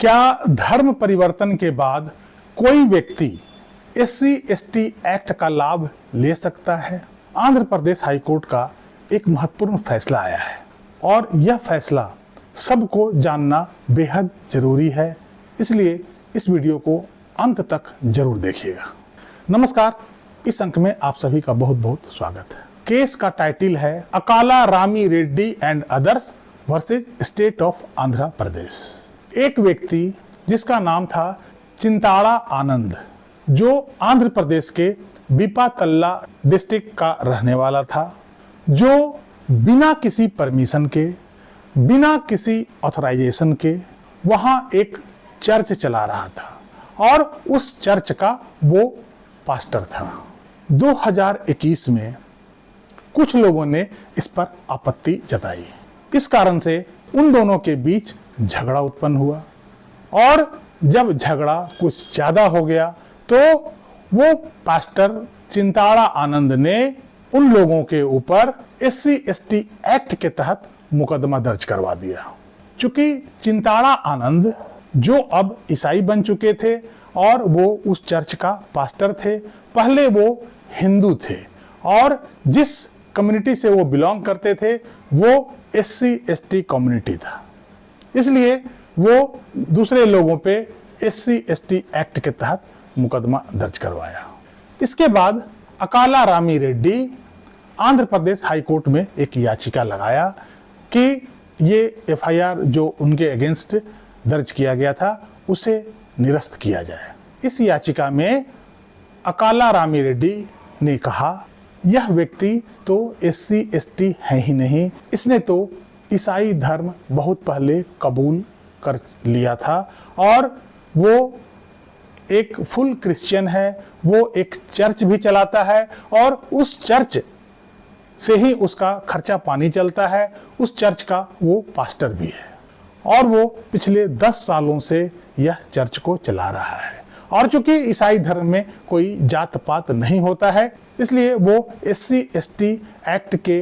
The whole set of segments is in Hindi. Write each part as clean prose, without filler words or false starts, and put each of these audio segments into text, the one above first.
क्या धर्म परिवर्तन के बाद कोई व्यक्ति SC/ST एक्ट का लाभ ले सकता है? आंध्र प्रदेश हाईकोर्ट का एक महत्वपूर्ण फैसला आया है और यह फैसला सबको जानना बेहद जरूरी है, इसलिए इस वीडियो को अंत तक जरूर देखिएगा। नमस्कार, इस अंक में आप सभी का बहुत बहुत स्वागत है। केस का टाइटल है Akala Rami Reddy and others versus state of Andhra Pradesh. एक व्यक्ति जिसका नाम था चिंताड़ा आनंद, जो आंध्र प्रदेश के बीपातल्ला डिस्ट्रिक्ट का रहने वाला था, जो बिना किसी परमिशन के, बिना किसी ऑथराइजेशन के वहां एक चर्च चला रहा था और उस चर्च का वो पास्टर था। 2021 में कुछ लोगों ने इस पर आपत्ति जताई। इस कारण से उन दोनों के बीच झगड़ा उत्पन्न हुआ और जब झगड़ा कुछ ज्यादा हो गया तो वो पास्टर चिंताड़ा आनंद ने उन लोगों के ऊपर SC/ST एक्ट के तहत मुकदमा दर्ज करवा दिया। चूंकि चिंताड़ा आनंद जो अब ईसाई बन चुके थे और वो उस चर्च का पास्टर थे, पहले वो हिंदू थे और जिस कम्युनिटी से वो बिलोंग करते थे वो SC/ST कम्युनिटी था, इसलिए वो दूसरे लोगों पे SC/ST एक्ट के तहत मुकदमा दर्ज करवाया। इसके बाद अकाला रामी रेड्डी आंध्र प्रदेश हाईकोर्ट में एक याचिका लगाया कि ये FIR जो उनके अगेंस्ट दर्ज किया गया था उसे निरस्त किया जाए। इस याचिका में अकाला रामी रेड्डी ने कहा, यह व्यक्ति तो SC/ST है ही नहीं, इसने तो ईसाई धर्म बहुत पहले कबूल कर लिया था और वो एक फुल क्रिश्चियन है, वो एक चर्च भी चलाता है और उस चर्च से ही उसका खर्चा पानी चलता है, उस चर्च का वो पास्टर भी है और वो पिछले 10 सालों से यह चर्च को चला रहा है। और चूंकि ईसाई धर्म में कोई जात पात नहीं होता है, इसलिए वो SC/ST एक्ट के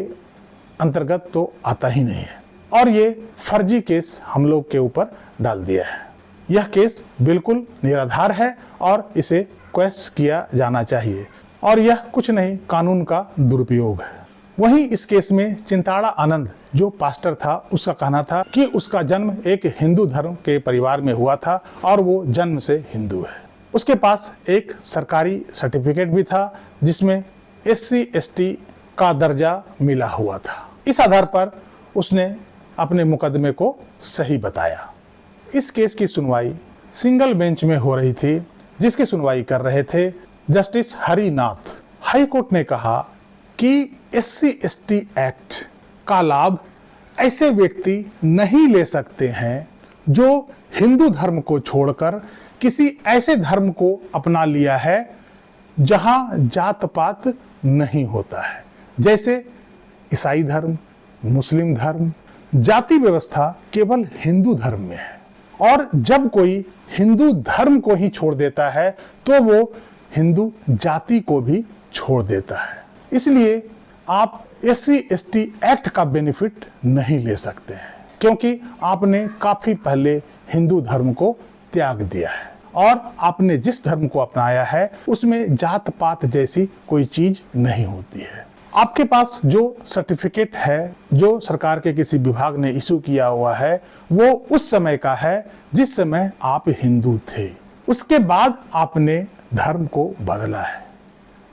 अंतर्गत तो आता ही नहीं है और ये फर्जी केस हम लोग के ऊपर डाल दिया है। यह केस बिल्कुल निराधार है और इसे क्वेश्चन किया जाना चाहिए और यह कुछ नहीं, कानून का दुरुपयोग है। वहीं इस केस में चिंताड़ा आनंद जो पास्टर था, उसका कहना था कि उसका जन्म एक हिंदू धर्म के परिवार में हुआ था और वो जन्म से हिंदू है। उसके पास एक सरकारी सर्टिफिकेट भी था जिसमें SC/ST का दर्जा मिला हुआ था। इस आधार पर उसने अपने मुकदमे को सही बताया। इस केस की सुनवाई सिंगल बेंच में हो रही थी, जिसकी सुनवाई कर रहे थे जस्टिस हरिनाथ। हाई कोर्ट ने कहा कि SC/ST एक्ट का लाभ ऐसे व्यक्ति नहीं ले सकते हैं जो हिंदू धर्म को छोड़कर किसी ऐसे धर्म को अपना लिया है जहां जात पात नहीं होता है, जैसे ईसाई धर्म, मुस्लिम धर्म। जाति व्यवस्था केवल हिंदू धर्म में है और जब कोई हिंदू धर्म को ही छोड़ देता है तो वो हिंदू जाति को भी छोड़ देता है। इसलिए आप SC/ST एक्ट का बेनिफिट नहीं ले सकते हैं क्योंकि आपने काफी पहले हिंदू धर्म को त्याग दिया है और आपने जिस धर्म को अपनाया है उसमें जात पात जैसी कोई चीज नहीं होती है। आपके पास जो सर्टिफिकेट है, जो सरकार के किसी विभाग ने इशू किया हुआ है, वो उस समय का है जिस समय आप हिंदू थे। उसके बाद आपने धर्म को बदला है,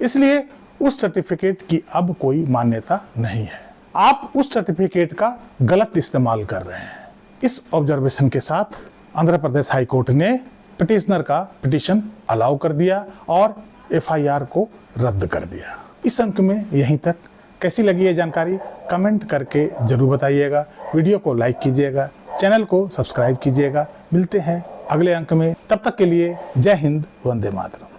इसलिए उस सर्टिफिकेट की अब कोई मान्यता नहीं है। आप उस सर्टिफिकेट का गलत इस्तेमाल कर रहे हैं। इस ऑब्जर्वेशन के साथ आंध्र प्रदेश हाई कोर्ट ने पिटिशनर का पिटीशन अलाउ कर दिया और FIR को रद्द कर दिया। इस अंक में यहीं तक। कैसी लगी ये जानकारी कमेंट करके जरूर बताइएगा। वीडियो को लाइक कीजिएगा, चैनल को सब्सक्राइब कीजिएगा। मिलते हैं अगले अंक में, तब तक के लिए जय हिंद, वंदे मातरम।